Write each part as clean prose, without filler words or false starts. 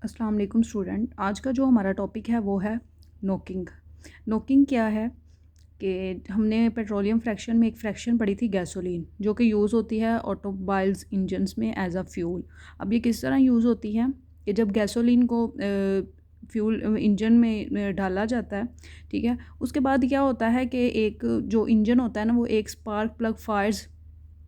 अस्सलाम वालेकुम स्टूडेंट। आज का जो हमारा टॉपिक है वो है नोकिंग। नोकिंग क्या है कि हमने पेट्रोलियम फ्रैक्शन में एक फ्रैक्शन पढ़ी थी गैसोलीन, जो कि यूज़ होती है ऑटोमोबाइल्स इंजन्स में एज अ फ्यूल। अब ये किस तरह यूज़ होती है कि जब गैसोलीन को फ्यूल इंजन में डाला जाता है, ठीक है, उसके बाद क्या होता है कि एक जो इंजन होता है ना वो एक स्पार्क प्लग फायर्स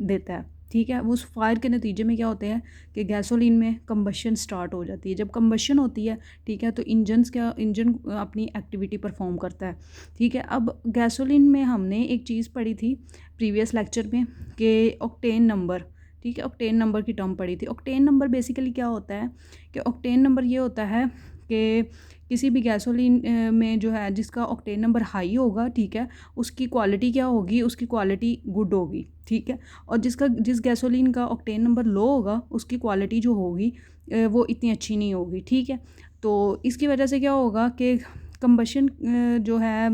देता है। ठीक है, उस फायर के नतीजे में क्या होते हैं कि गैसोलीन में कंबशन स्टार्ट हो जाती है। जब कंबशन होती है, ठीक है, तो इंजन अपनी एक्टिविटी परफॉर्म करता है। ठीक है, अब गैसोलीन में हमने एक चीज़ पढ़ी थी प्रीवियस लेक्चर में कि ऑक्टेन नंबर। ठीक है, ऑक्टेन नंबर की टर्म पढ़ी थी। ऑक्टेन नंबर बेसिकली क्या होता है कि ऑक्टेन नंबर ये होता है कि किसी भी गैसोलीन में जो है जिसका ऑक्टेन नंबर हाई होगा, ठीक है, उसकी क्वालिटी क्या होगी, उसकी क्वालिटी गुड होगी। ठीक है, और जिस गैसोलीन का ऑक्टेन नंबर लो होगा उसकी क्वालिटी जो होगी वो इतनी अच्छी नहीं होगी। ठीक है, तो इसकी वजह से क्या होगा कि कंबशन जो है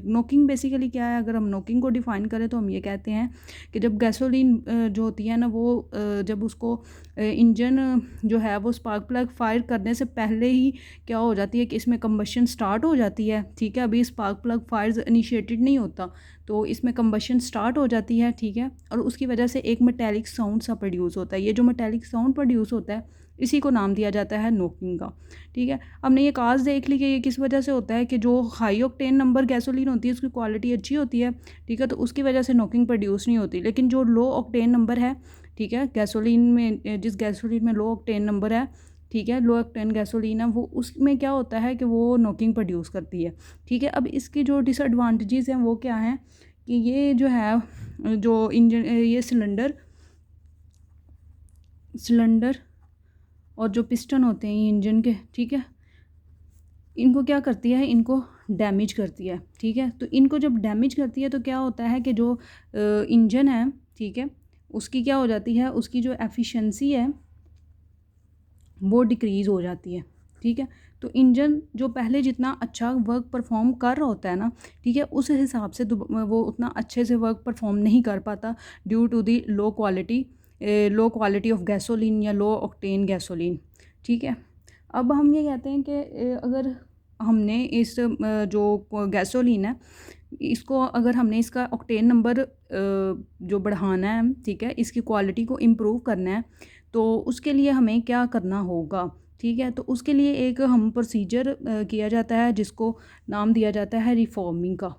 नोकिंग बेसिकली क्या है, अगर हम नोकिंग को डिफ़ाइन करें तो हम ये कहते हैं कि जब गैसोलीन जो होती है ना वो जब उसको इंजन जो है वो स्पार्क प्लग फायर करने से पहले ही क्या हो जाती है कि इसमें कंबशन स्टार्ट हो जाती है। ठीक है, अभी स्पार्क प्लग फायर्स इनिशिएटेड नहीं होता, तो इसमें कंबशन स्टार्ट हो जाती है। ठीक है, और उसकी वजह से एक मेटेलिक साउंड सा प्रोड्यूस होता है। ये जो मेटेलिक साउंड प्रोड्यूस होता है इसी को नाम दिया जाता है नोकिंग का। ठीक है, हमने ये काज देख ली कि ये किस वजह से होता है कि जो हाई ऑक्टेन नंबर गैसोलीन होती है उसकी क्वालिटी अच्छी होती है। ठीक है, तो उसकी वजह से नोकिंग प्रोड्यूस नहीं होती। लेकिन जो लो ऑक्टेन नंबर है, ठीक है, गैसोलीन में जिस गैसोलीन में लो ऑक्टेन नंबर है, ठीक है, लो ऑक्टेन गैसोलीन है, वो उसमें क्या होता है कि वो नोकिंग प्रोड्यूस करती है। ठीक है, अब इसकी जो डिसएडवांटेजेस हैं वो क्या हैं कि ये जो है जो इंजन ये सिलेंडर और जो पिस्टन होते हैं इंजन के, ठीक है, इनको क्या करती है, इनको डैमेज करती है। ठीक है, तो इनको जब डैमेज करती है तो क्या होता है कि जो इंजन है, ठीक है, उसकी क्या हो जाती है, उसकी जो एफिशिएंसी है वो डिक्रीज़ हो जाती है। ठीक है, तो इंजन जो पहले जितना अच्छा वर्क परफॉर्म कर रहा होता है ना, ठीक है, उस हिसाब से वो उतना अच्छे से वर्क परफॉर्म नहीं कर पाता due to the low quality of gasoline या लो ऑक्टेन गैसोलीन। ठीक है, अब हम ये कहते हैं कि अगर हमने इस जो गैसोलीन है इसको अगर हमने इसका ऑक्टेन नंबर जो बढ़ाना है, ठीक है, इसकी क्वालिटी को इम्प्रूव करना है, तो उसके लिए हमें क्या करना होगा। ठीक है, तो उसके लिए एक हम प्रोसीजर किया जाता है जिसको नाम दिया जाता है रिफॉर्मिंग का।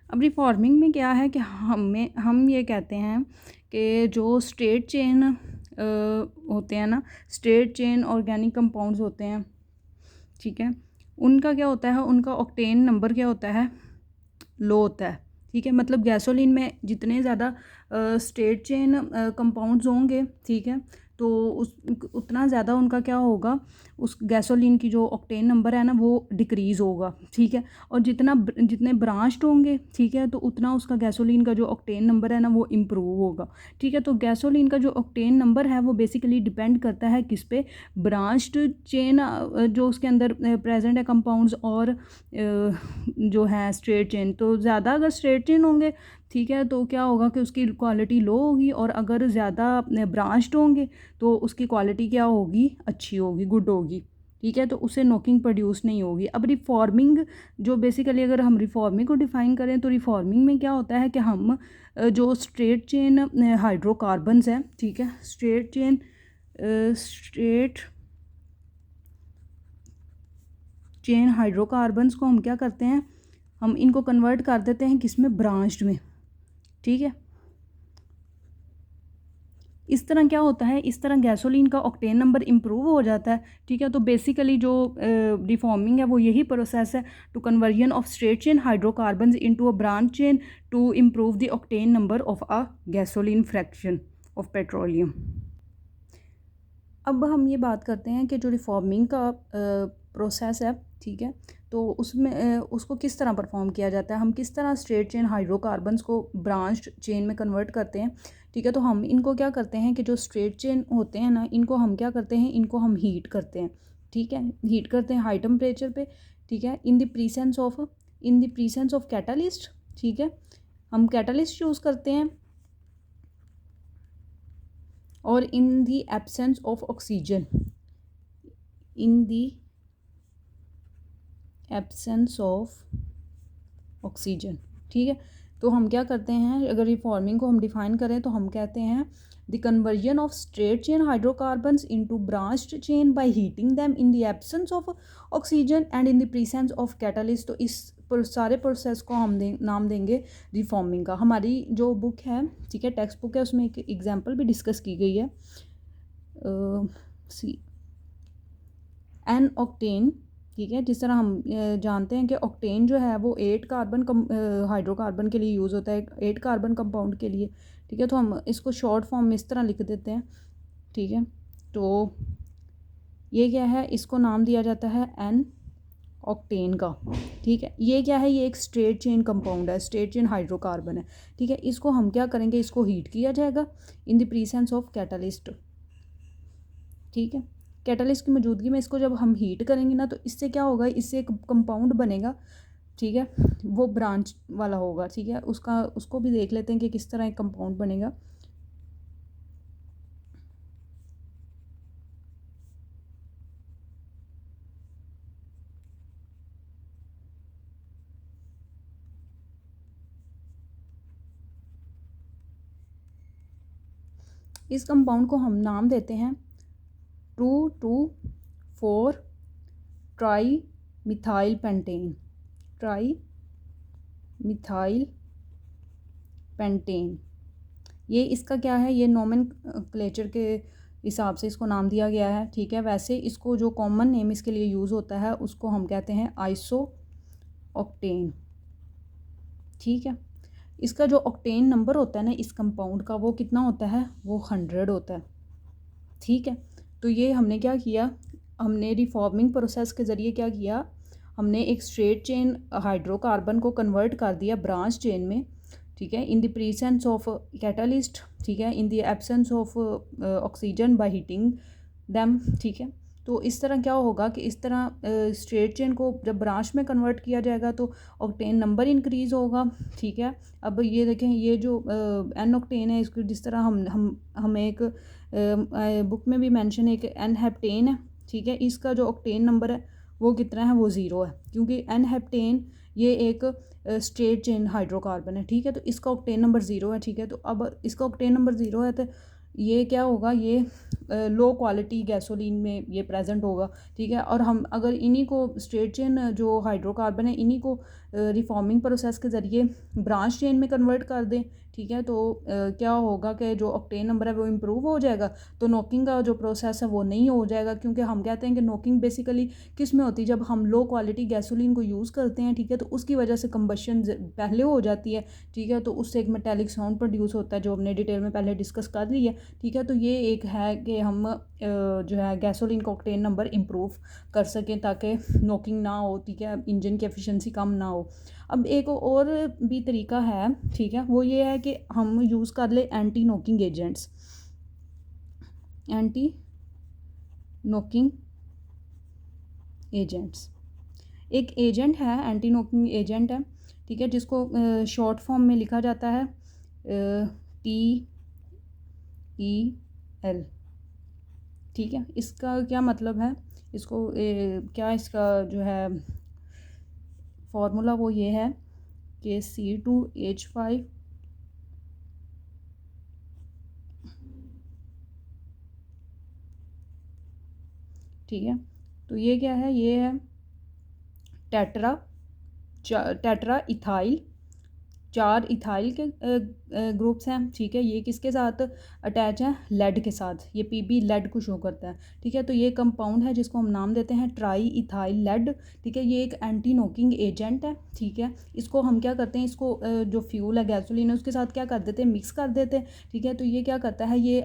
अब रिफॉर्मिंग में क्या है कि हम ये कहते हैं कि जो स्ट्रेट चेन होते हैं ना, स्ट्रेट चेन ऑर्गेनिक कंपाउंड्स होते हैं, ठीक है, उनका क्या होता है, उनका ऑक्टेन नंबर क्या होता है, लो होता है। ठीक है, मतलब गैसोलीन में जितने ज़्यादा स्ट्रेट चेन कंपाउंड्स होंगे, ठीक है, तो उस उतना ज़्यादा उनका क्या होगा, उस गैसोलीन की जो ऑक्टेन नंबर है ना वो डिक्रीज़ होगा। ठीक है, और जितने ब्रांच्ड होंगे, ठीक है, तो उतना उसका गैसोलीन का जो ऑक्टेन नंबर है ना वो इम्प्रूव होगा। ठीक है, तो गैसोलीन का जो ऑक्टेन नंबर है वो बेसिकली डिपेंड करता है किस पे, ब्रांच्ड चेन जो उसके अंदर प्रेजेंट है कंपाउंड्स, और जो है स्ट्रेट चेन। तो ज़्यादा अगर स्ट्रेट चेन होंगे, ठीक है, तो क्या होगा कि उसकी क्वालिटी लो होगी, और अगर ज़्यादा ब्रांच्ड होंगे तो उसकी क्वालिटी क्या होगी, अच्छी होगी, गुड होगी। ठीक है, तो उससे नोकिंग प्रोड्यूस नहीं होगी। अब रिफॉर्मिंग जो बेसिकली अगर हम रिफॉर्मिंग को डिफ़ाइन करें तो रिफॉर्मिंग में क्या होता है कि हम जो स्ट्रेट चेन हाइड्रोकार्बन्स हैं, ठीक है, स्ट्रेट चेन हाइड्रोकार्बन्स को हम क्या करते हैं, हम इनको कन्वर्ट कर देते हैं किस में, ब्रांच्ड में। ठीक है, इस तरह क्या होता है, इस तरह गैसोलीन का ऑक्टेन नंबर इम्प्रूव हो जाता है। ठीक है, तो बेसिकली जो रिफॉर्मिंग है वो यही प्रोसेस है, to conversion of straight chain hydrocarbons into a branch chain to improve the octane number of a gasoline fraction of petroleum. अब हम ये बात करते हैं कि जो रिफॉर्मिंग का प्रोसेस है, ठीक है, तो उसमें उसको किस तरह परफॉर्म किया जाता है, हम किस तरह स्ट्रेट चेन हाइड्रोकार्बन्स को ब्रांच्ड चेन में कन्वर्ट करते हैं। ठीक है, तो हम इनको क्या करते हैं कि जो स्ट्रेट चेन होते हैं ना, इनको हम क्या करते हैं, इनको हम हीट करते हैं। ठीक है, हीट करते हैं हाई टेम्परेचर पे। ठीक है, इन द प्रीसेंस ऑफ कैटालिस्ट। ठीक है, हम कैटालिस्ट यूज़ करते हैं, और in the absence of oxygen, in the absence of oxygen. ठीक है, तो हम क्या करते हैं, अगर रिफॉर्मिंग को हम डिफाइन करें तो हम कहते हैं the conversion of straight chain hydrocarbons into branched chain by heating them in the absence of oxygen and in the presence of catalyst. तो इस सारे प्रोसेस को हम नाम देंगे रिफॉर्मिंग का। हमारी जो बुक है, ठीक है, टेक्स्ट बुक है, उसमें एक एग्जाम्पल भी डिस्कस की गई है। सी एन ऑक्टेन, ठीक है, जिस तरह हम जानते हैं कि ऑक्टेन जो है वो 8 कार्बन हाइड्रोकार्बन के लिए यूज़ होता है, 8 कार्बन कंपाउंड के लिए। ठीक है, तो हम इसको शॉर्ट फॉर्म में इस तरह लिख देते हैं। ठीक है, तो ये क्या है, इसको नाम दिया जाता है एन ऑक्टेन का। ठीक है, ये क्या है, ये एक स्ट्रेट चेन कंपाउंड है, स्ट्रेट चेन हाइड्रोकार्बन है। ठीक है, इसको हम क्या करेंगे, इसको हीट किया जाएगा in the presence of catalyst. ठीक है, कैटलिस्ट की मौजूदगी में इसको जब हम हीट करेंगे ना, तो इससे क्या होगा, इससे एक कंपाउंड बनेगा। ठीक है, वो ब्रांच वाला होगा। ठीक है, उसको भी देख लेते हैं कि किस तरह एक कंपाउंड बनेगा। इस कंपाउंड को हम नाम देते हैं 2,2,4 tri methyl pentane, tri methyl pentane. ये इसका क्या है, ये नोमेनक्लेचर के हिसाब से इसको नाम दिया गया है। ठीक है, वैसे इसको जो कॉमन नेम इसके लिए यूज़ होता है उसको हम कहते हैं आइसो ऑक्टेन। ठीक है, इसका जो ऑक्टेन नंबर होता है ना इस कंपाउंड का, वो कितना होता है, वो 100 होता है। ठीक है, तो ये हमने क्या किया, हमने रिफॉर्मिंग प्रोसेस के ज़रिए क्या किया, हमने एक स्ट्रेट चेन हाइड्रोकार्बन को कन्वर्ट कर दिया ब्रांच चेन में। ठीक है, in the presence of catalyst. ठीक है, in the absence of oxygen by heating them. ठीक है, तो इस तरह क्या होगा कि इस तरह स्ट्रेट चेन को जब ब्रांच में कन्वर्ट किया जाएगा तो ऑक्टेन नंबर इंक्रीज़ होगा। ठीक है, अब ये देखें, ये जो एन ऑक्टेन है, इसको जिस तरह हम एक बुक में भी मेंशन है कि एन हेप्टेन है। ठीक है, इसका जो ऑक्टेन नंबर है वो कितना है, वो 0 है, क्योंकि एन हेप्टेन ये एक स्ट्रेट चेन हाइड्रोकार्बन है। ठीक है, तो इसका ऑक्टेन नंबर 0 है। ठीक है, तो अब इसका ऑक्टेन नंबर 0 है, तो ये क्या होगा, ये लो क्वालिटी गैसोलीन में ये प्रेजेंट होगा। ठीक है, और हम अगर इन्हीं को स्ट्रेट चेन जो हाइड्रोकार्बन है इन्हीं को रिफॉर्मिंग प्रोसेस के ज़रिए ब्रांच चेन में कन्वर्ट कर दें। ठीक है, तो क्या होगा कि जो ऑक्टेन नंबर है वो इम्प्रूव हो जाएगा, तो नॉकिंग का जो प्रोसेस है वो नहीं हो जाएगा, क्योंकि हम कहते हैं कि नॉकिंग बेसिकली किस में होती है, जब हम लो क्वालिटी गैसोलीन को यूज़ करते हैं। ठीक है, तो उसकी वजह से कंबशन पहले हो जाती है। ठीक है, तो उससे एक मेटालिक साउंड प्रोड्यूस होता है, जो हमने डिटेल में पहले डिस्कस कर लिया है। ठीक है, तो ये एक है कि हम जो है गैसोलीन का ऑक्टेन नंबर इम्प्रूव कर सकें ताकि नॉकिंग ना हो। ठीक है, इंजन की एफिशिएंसी कम ना हो। अब एक और भी तरीका है, ठीक है, वो ये है कि हम यूज़ कर ले anti knocking agents, anti knocking agents. एक एजेंट है, एंटी नॉकिंग एजेंट है। ठीक है, जिसको शॉर्ट फॉर्म में लिखा जाता है TEL। ठीक है, इसका क्या मतलब है, इसको क्या इसका जो है फॉर्मूला वो ये है कि C2H5 ठीक है, तो ये क्या है, ये है टेट्रा इथाइल, 4 इथाइल के ग्रुप्स हैं। ठीक है, ये किसके साथ अटैच है, लेड के साथ, ये PB लेड को शो करता है। ठीक है, तो ये कंपाउंड है जिसको हम नाम देते हैं ट्राई इथाइल लेड। ठीक है, ये एक एंटी नॉकिंग एजेंट है। ठीक है, इसको हम क्या करते हैं, इसको जो फ्यूल है गैसोलीन है उसके साथ क्या कर देते हैं, मिक्स कर देते हैं। ठीक है, तो ये क्या करता है, ये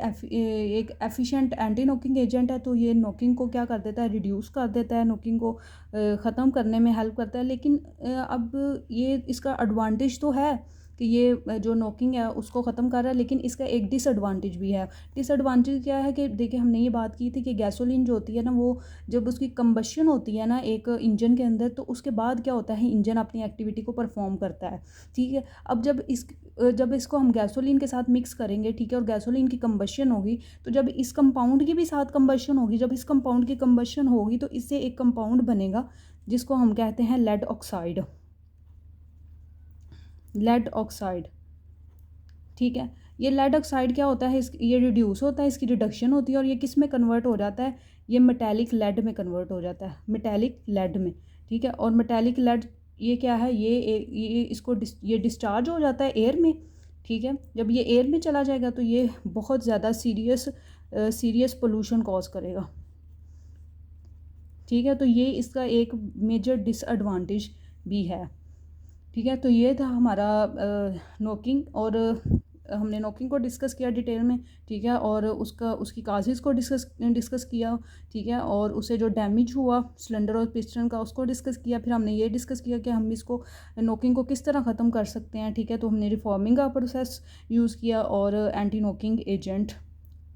एक एफिशिएंट एंटी नॉकिंग एजेंट है, तो ये नॉकिंग को क्या कर देता है, रिड्यूस कर देता है, नॉकिंग को ख़त्म करने में हेल्प करता है। लेकिन अब ये इसका एडवांटेज तो है कि कि ये जो नॉकिंग है उसको ख़त्म कर रहा है, लेकिन इसका एक डिसएडवांटेज भी है। डिसएडवांटेज क्या है कि देखिए हमने ये बात की थी कि गैसोलीन जो होती है ना, वो जब उसकी कंबशन होती है ना एक इंजन के अंदर, तो उसके बाद क्या होता है, इंजन अपनी एक्टिविटी को परफॉर्म करता है। ठीक है, अब जब इसको हम गैसोलीन के साथ मिक्स करेंगे, ठीक है, और गैसोलीन की कंबशन होगी, तो जब इस कंपाउंड की भी साथ कंबशन होगी, जब इस कंपाउंड की कंबशन होगी तो इससे एक कंपाउंड बनेगा जिसको हम कहते हैं लेड ऑक्साइड। लेड ऑक्साइड, ठीक है। ये लेड ऑक्साइड क्या होता है, ये रिड्यूस होता है, इसकी रिडक्शन होती है, और ये किस में कन्वर्ट हो जाता है, ये मेटेलिक लेड में कन्वर्ट हो जाता है, मेटेलिक लेड में। ठीक है, और मेटेलिक लेड ये क्या है, ये डिस्चार्ज हो जाता है एयर में। ठीक है, जब ये एयर में चला जाएगा तो ये बहुत ज़्यादा सीरियस पोल्यूशन कॉज करेगा। ठीक है, तो ये इसका एक मेजर डिसएडवांटेज भी है। ठीक है, तो ये था हमारा नोकिंग, और हमने नोकिंग को डिस्कस किया डिटेल में। ठीक है, और उसकी काजेज़ को डिस्कस किया। ठीक है, और उसे जो डैमेज हुआ सिलेंडर और पिस्टन का उसको डिस्कस किया। फिर हमने ये डिस्कस किया कि हम इसको नोकिंग को किस तरह ख़त्म कर सकते हैं। ठीक है, तो हमने रिफॉर्मिंग का प्रोसेस यूज़ किया और एंटी नोकिंग एजेंट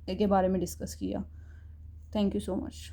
के बारे में डिस्कस किया। Thank you so much.